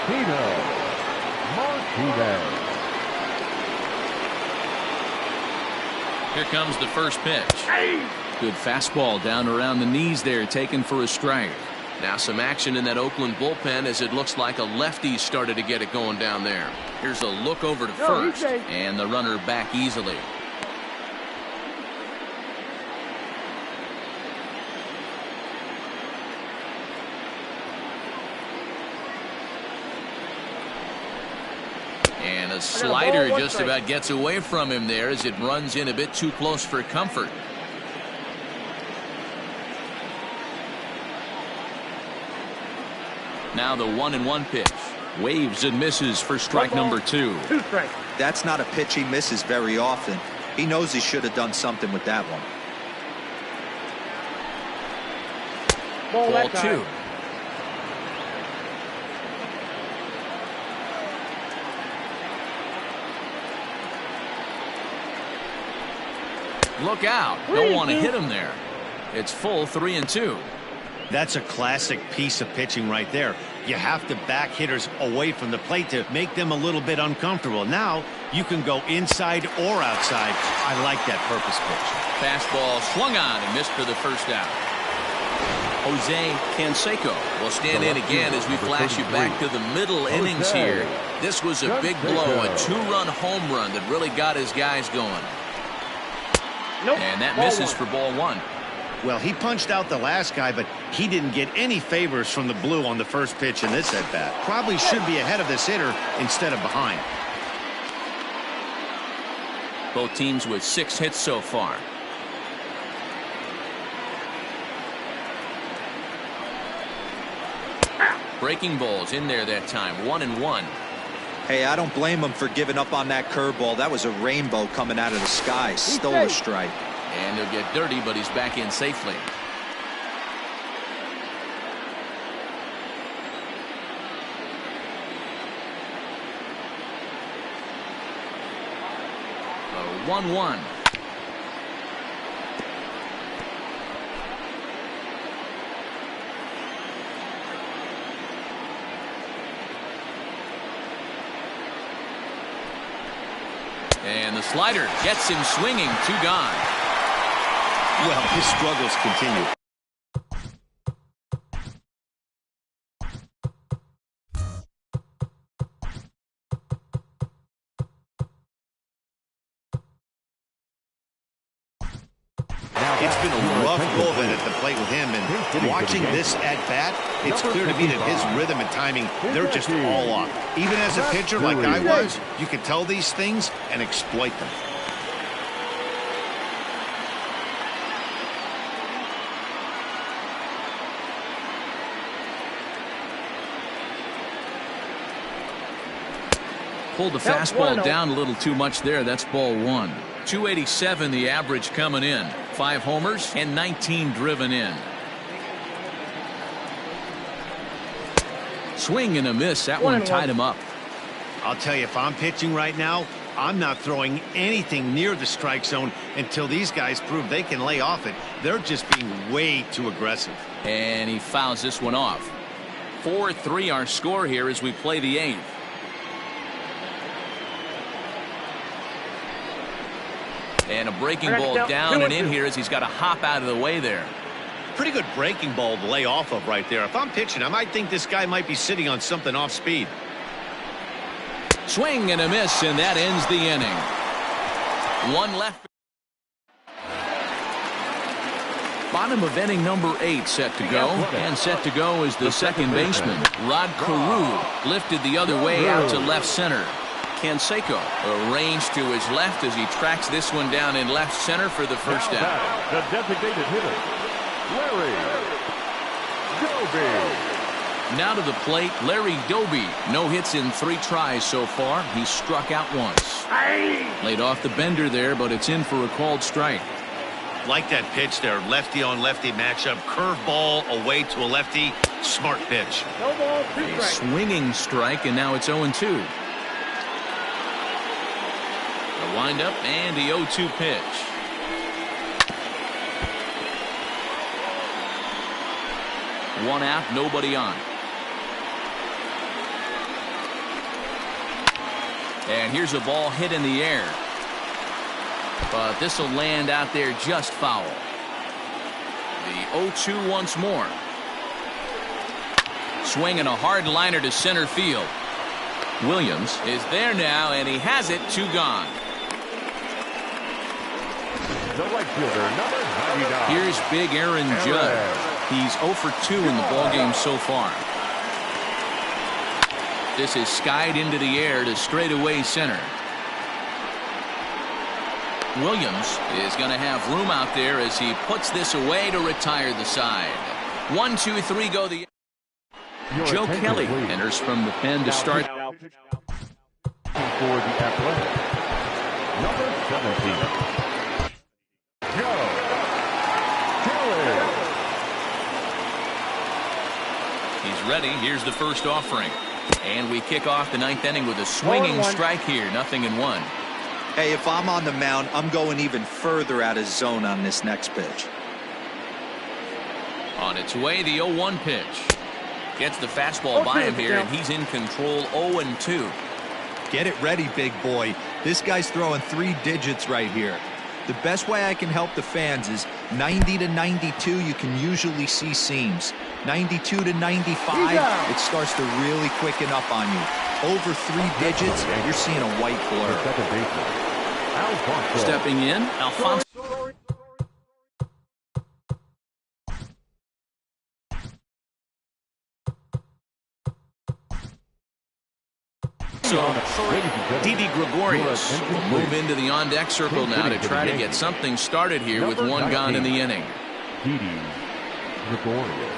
Tino Martinez. Here comes the first pitch. Good fastball down around the knees there, taken for a strike. Now some action in that Oakland bullpen as it looks like a lefty started to get it going down there. Here's a look over to first, and the runner back easily. And a slider just about gets away from him there as it runs in a bit too close for comfort. Now the 1-1 pitch. Waves and misses for strike number 2. 2 strikes. That's not a pitch he misses very often. He knows he should have done something with that one. Ball 2. Look out. Don't want to hit him there. It's full 3-2. That's a classic piece of pitching right there. You have to back hitters away from the plate to make them a little bit uncomfortable. Now you can go inside or outside. I like that purpose pitch. Fastball swung on and missed for the first out. Jose Canseco will stand in again as we flash you back to the middle innings here. This was a big blow, a 2-run home run that really got his guys going. And that misses for ball 1. Well, he punched out the last guy, but he didn't get any favors from the blue on the first pitch in this at-bat. Probably should be ahead of this hitter instead of behind. Both teams with 6 hits so far. Breaking balls in there that time. 1-1. Hey, I don't blame him for giving up on that curveball. That was a rainbow coming out of the sky. Stole a strike. And he'll get dirty, but he's back in safely. The 1-1. And the slider gets him swinging. 2 gone. Well, his struggles continue. It's been a rough go of it at the plate with him, and watching this at-bat, it's clear to me that his rhythm and timing, they're just all off. Even as a pitcher like I was, you can tell these things and exploit them. Pulled the fastball down a little too much there. That's ball 1. 287 the average coming in. 5 homers and 19 driven in. Swing and a miss. That one tied him up. I'll tell you, if I'm pitching right now, I'm not throwing anything near the strike zone until these guys prove they can lay off it. They're just being way too aggressive. And he fouls this one off. 4-3 our score here as we play the 8th. And a breaking ball down and in here as he's got to hop out of the way there. Pretty good breaking ball to lay off of right there. If I'm pitching, I might think this guy might be sitting on something off speed. Swing and a miss, and that ends the inning. 1 left. Bottom of inning number 8 set to go. And set to go is the second baseman. Rod Carew lifted the other way out to left center. Canseco arranged to his left as he tracks this one down in left center for the first out. The designated hitter, Larry Doby. Now to the plate, Larry Doby. No hits in 3 tries so far. He's struck out once. Laid off the bender there, but it's in for a called strike. Like that pitch there, lefty on lefty matchup, curveball away to a lefty, smart pitch. A swinging strike, and now it's 0-2. The windup and the 0-2 pitch. One out, nobody on. And here's a ball hit in the air. But this will land out there just foul. The 0-2 once more. Swinging a hard liner to center field. Williams is there now, and he has it. 2 gone. The right fielder, number 99. Here's big Aaron Judge. He's 0 for 2 in the ballgame so far. This is skied into the air to straightaway center. Williams is going to have room out there as he puts this away to retire the side. 1, 2, 3 go the. Joe Kelly enters from the pen to start. For the Athletics, number 17, Joe Kelly. He's ready. Here's the first offering. And we kick off the ninth inning with a swinging strike here. 0-1. Hey, if I'm on the mound, I'm going even further out of zone on this next pitch. On its way, the 0-1 pitch. Gets the fastball by him here, and he's in control. 0-2. Get it ready, big boy. This guy's throwing 3 digits right here. The best way I can help the fans is 90 to 92, you can usually see seams. 92 to 95, it starts to really quicken up on you. Over 3 digits, you're seeing a white blur. Stepping in, Alfonso. Didi Gregorius will move into the on-deck circle now to try to get something started here with 1 gone in the inning. Didi Gregorius.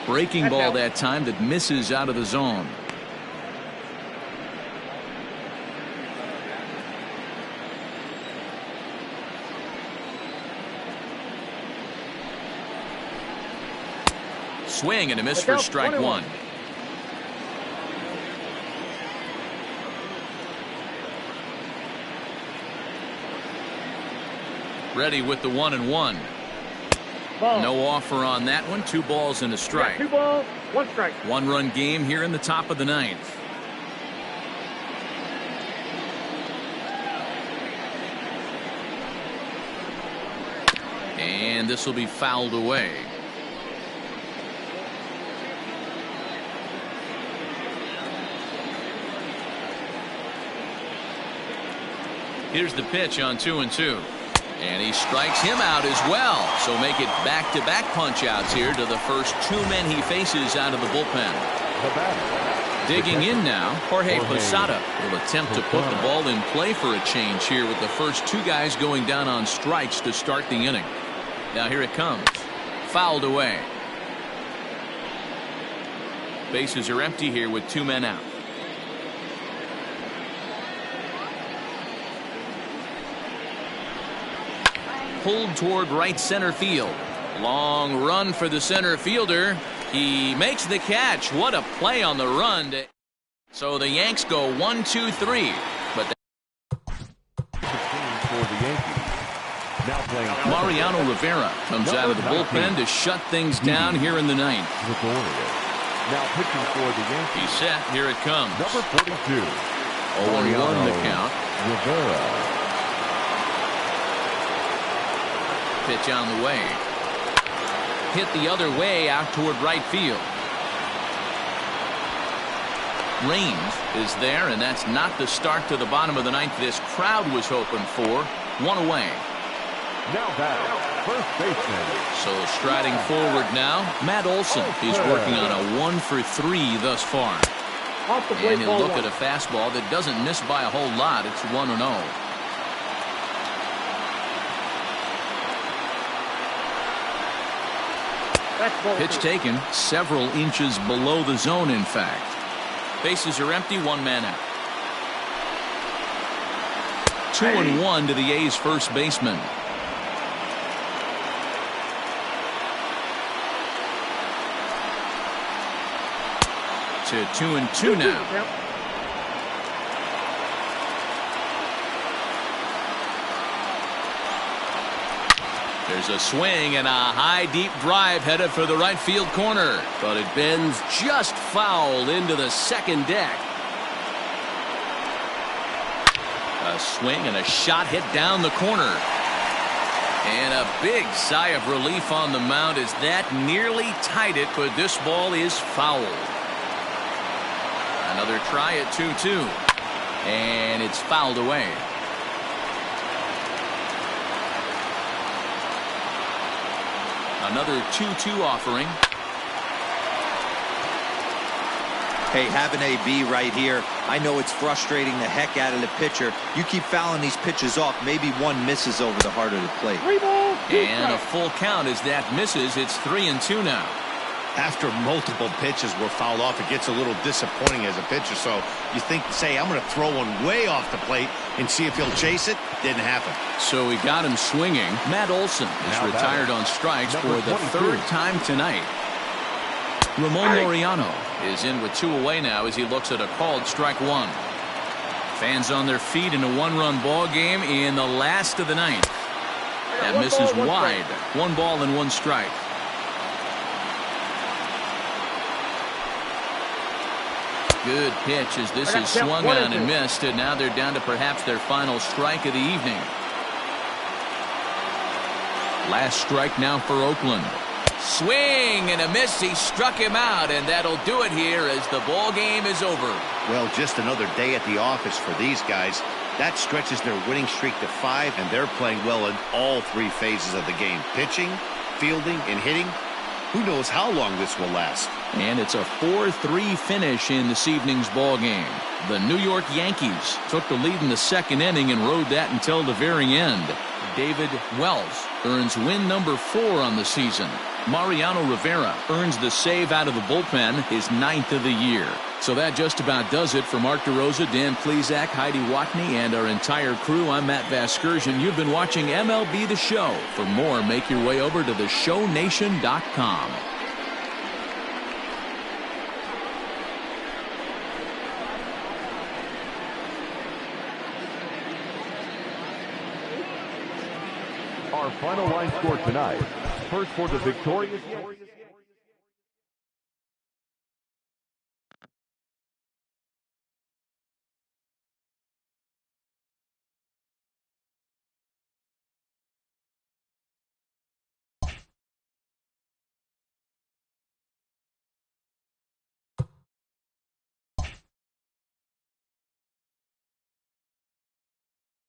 Breaking ball that time that misses out of the zone. Swing and a miss for strike 1. Ready with the 1-1. No offer on that one. 2 balls and a strike. 2 balls, 1 strike. 1-run game here in the top of the 9th. And this will be fouled away. Here's the pitch on 2-2. And he strikes him out as well. So make it back-to-back punch-outs here to the first 2 men he faces out of the bullpen. Digging in now, Jorge Posada will attempt to put the ball in play for a change here with the first 2 guys going down on strikes to start the inning. Now here it comes. Fouled away. Bases are empty here with 2 men out. Pulled toward right center field. Long run for the center fielder. He makes the catch. What a play on the run. So the Yanks go 1-2-3. But for the Yankees. Now playing Mariano Rivera comes out of the bullpen to shut things down here in the 9th. Now pitching for the Yankees. He's set. Here it comes. Number 42. 0-1 the count. Rivera. Pitch on the way. Hit the other way out toward right field. Range is there, and that's not the start to the bottom of the 9th this crowd was hoping for. 1 away. Now batter, first baseman. So striding forward now, Matt Olson. He's working on a 1 for 3 thus far. And he'll look at a fastball that doesn't miss by a whole lot. It's 1-0. Pitch taken several inches below the zone, in fact. Bases are empty, 1 man out. 2-1 to the A's first baseman. To 2-2 now. There's a swing and a high deep drive headed for the right field corner, but it bends just foul into the second deck. A swing and a shot hit down the corner. And a big sigh of relief on the mound as that nearly tied it, but this ball is fouled. Another try at 2-2. And it's fouled away. Another 2-2 offering. Hey, have an AB right here. I know it's frustrating the heck out of the pitcher. You keep fouling these pitches off, maybe one misses over the heart of the plate. And a full count as that misses. It's 3-2 now. After multiple pitches were fouled off, it gets a little disappointing as a pitcher. So you think, say, I'm going to throw one way off the plate and see if he'll chase it. Didn't happen. So we got him swinging. Matt Olson is retired on strikes for the third time tonight. Ramon Laureano is in with 2 away now as he looks at a called strike 1. Fans on their feet in a 1-run ball game in the last of the ninth. That misses wide. 1 ball and 1 strike. Good pitch as this is swung on and missed, and now they're down to perhaps their final strike of the evening. Last strike now for Oakland. Swing and a miss. He struck him out, and that'll do it here as the ball game is over. Well, just another day at the office for these guys. That stretches their winning streak to 5, and they're playing well in all 3 phases of the game. Pitching, fielding, and hitting. Who knows how long this will last. And it's a 4-3 finish in this evening's ball game. The New York Yankees took the lead in the 2nd inning and rode that until the very end. David Wells earns win number 4 on the season. Mariano Rivera earns the save out of the bullpen, his 9th of the year. So that just about does it for Mark DeRosa, Dan Plesac, Heidi Watney, and our entire crew. I'm Matt Vasgersian. You've been watching MLB The Show. For more, make your way over to theshownation.com. Our final line score tonight. First for the victorious